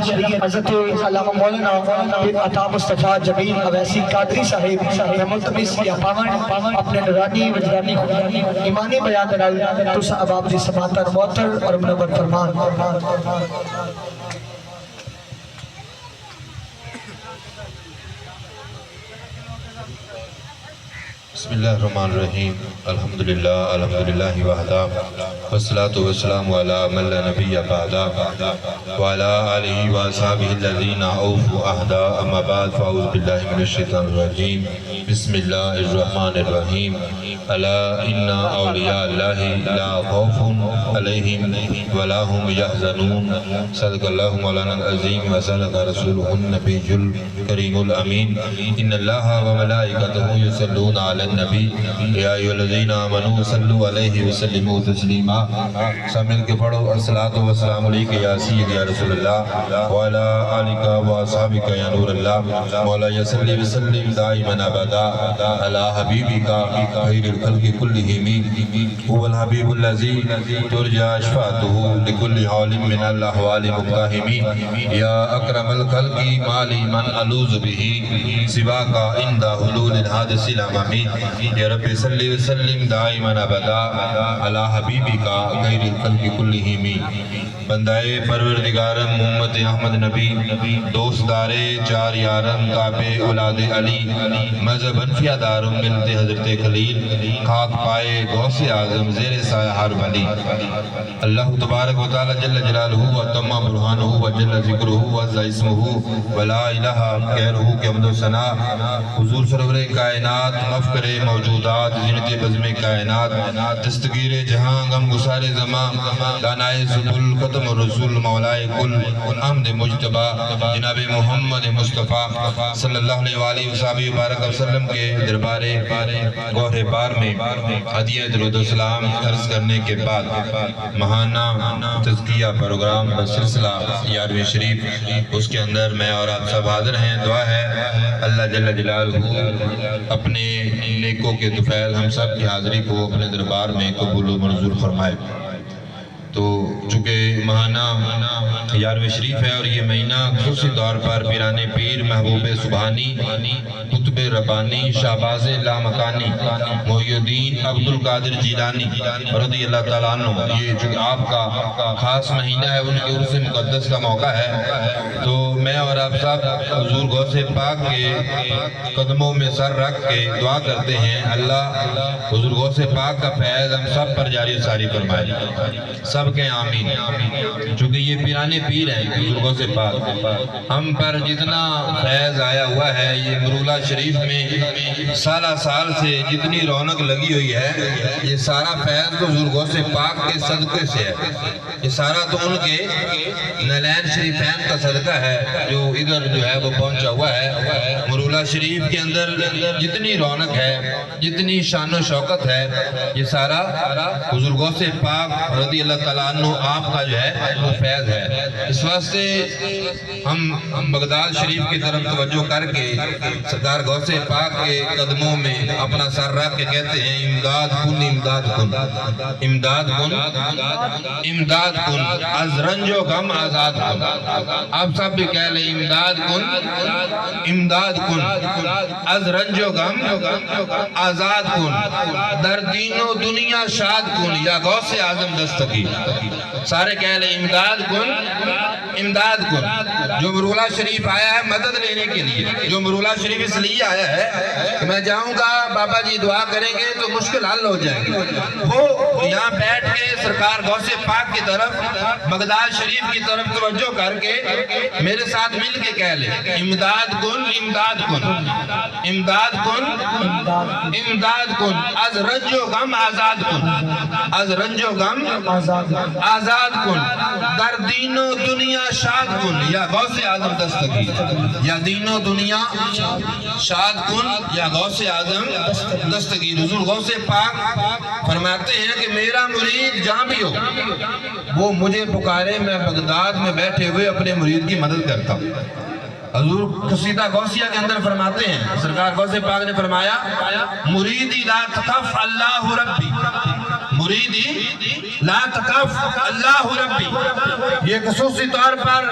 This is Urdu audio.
حضرت علامہ مولانا عطا مصطفیٰ جمیل اویسی قادری صاحب میں ملتمس کیا پاون اپنے نورانی وجدانی ایمانی بیان دلال تسا عباب دی سماعتر معطر اور منور فرمان. بسم اللہ الرحمن الرحیم. الحمدللہ وحدہ والصلاة والسلام علی من لا نبی بعدہ وعلی آلہ واصحابہ الذین اوفوا عہدہ. اما بعد فاعوذ باللہ من الشیطان الرجیم. بسم اللہ الرحمن الرحیم. الا ان اولیاء اللہ لا خوف علیہم ولا هم یحزنون. صدق اللہ مولانا العظیم وصدق رسولہ النبی الکریم الامین. ان اللہ وملائکتہ یصلون علی النبی یا ایھا الذین آمنوا صلوا علیہ وسلموا تسلیما. سب مل کے پڑھو الصلاۃ والسلام علیک یا سیدی یا رسول اللہ وعلی آلک واصحابک یا نور اللہ. مولا صلی وسلم دائما ابدا علی حبیبک خیر الخلق کلہم هو الحبیب الذی ترجى شفاعته لكل حال من الاحوال مقتحم. یا اکرم الخلق مالی من الوذ به سواک عند حلول الحادث الامم. یا رب صلی وسلم دائما ابدا علی حبیبک خیر الخلق کلہم. بندائے پروردگارم محمد احمد نبی دوست دارے چار یارم کعبے اولاد علی مذہب انفیہ دارم ملتے حضرت خلیل خاک پائے غوث اعظم زیر سایہ ہر ولی. اللہ تبارک و تعالی جل جلالہ و تم برہانہ و جل ذکرہ و عز اسمہ و لا الہ غیرہ کے حمد و ثنا. حضور سرور کائنات مفکر موجودات زینت بزم کائنات دستگیر جہاں غم گسار زمان دانائے سبل ختم الرسول مولائے کل احمد مجتبہ جناب محمد مصطفیٰ صلی اللہ علیہ وآلہ وسلم وسلم کے دربار گوھر بار میں ہدیہ درود و سلام عرض کرنے کے بعد ماہانہ تزکیہ پروگرام بسلسلہ 11ویں شریف اس کے اندر میں اور آپ سب حاضر ہیں. دعا ہے اللہ جل جلالہ اپنے نیکوں کے طفیل ہم سب کی حاضری کو اپنے دربار میں قبول و منظور فرمائے. تو چونکہ ماہانہ 11ویں شریف ہے اور یہ مہینہ خصوصی طور پر پیران پیر محبوب سبحانی قطب ربانی شہباز لامکانی محی الدین عبد القادر جیلانی رضی اللہ تعالیٰ عنہ یہ چونکہ آپ کا خاص مہینہ ہے ان کے عرس مقدس کا موقع ہے. تو میں اور آپ سب حضور غوث پاک کے قدموں میں سر رکھ کے دعا کرتے ہیں اللہ حضور غوث پاک کا فیض ہم سب پر جاری ساری فرمائے. سب کے آمین. چونکہ یہ پیرانے پیر ہیں حضور غوث پاک ہم پر جتنا فیض آیا ہوا ہے یہ مرولہ شریف میں سالہ سال سے جتنی رونق لگی ہوئی ہے یہ سارا فیض تو حضور غوث پاک کے صدقے سے ہے. یہ سارا تو ان کے نلین شریفین کا صدقہ ہے جو ادھر جو ہے وہ پہنچا ہوا ہے. مرولہ شریف کے اندر جتنی رونق ہے جتنی شان و شوکت ہے یہ سارا حضور غوث پاک رضی اللہ تعالیٰ عنہ آپ کا جو ہے وہ فیض ہے. اس واسطے ہم بغداد شریف کی طرف توجہ کر کے سرکار غوث پاک کے قدموں میں اپنا سر رکھ کے کہتے ہیں امداد کن امداد کن امداد کن امداد کن از رنج و غم آزاد کن. آپ سب بھی کہہ لیں امداد کن امداد کن از رنج و غم آزاد کن در دین و دنیا شاد کن یا غوث اعظم دستگیر. سارے کہہ لیں امداد کن امداد کن. جو مرولہ شریف آیا ہے مدد لینے کے لیے جو مرولہ شریف اس لیے آیا ہے کہ میں جاؤں گا بابا جی دعا کریں گے تو مشکل حل ہو جائے گی. وہ یہاں بیٹھ کے سرکار غوث پاک کی طرف بغداد شریف کی طرف توجہ کر کے میرے ساتھ مل کے کہہ لیں امداد کن امداد کن امداد کن امداد کن از رنج و غم آزاد کن از رنج و غم آزاد کن در دین و دنیا شاد کن یا غوث اعظم دستگیر یا دین و دنیا شاد کن یا غوث اعظم دستگیر. حضور غوث پاک فرماتے ہیں کہ میرا مرید جہاں بھی ہو وہ مجھے پکارے میں بغداد میں بیٹھے ہوئے اپنے مرید کی مدد کرتا ہوں. حضور قصیدہ غوثیہ کے اندر فرماتے ہیں سرکار غوث پاک نے فرمایا مریدی لا تخف اللہ ربی مریدی لا تخف اللہ ربی. یہ خصوصی طور پر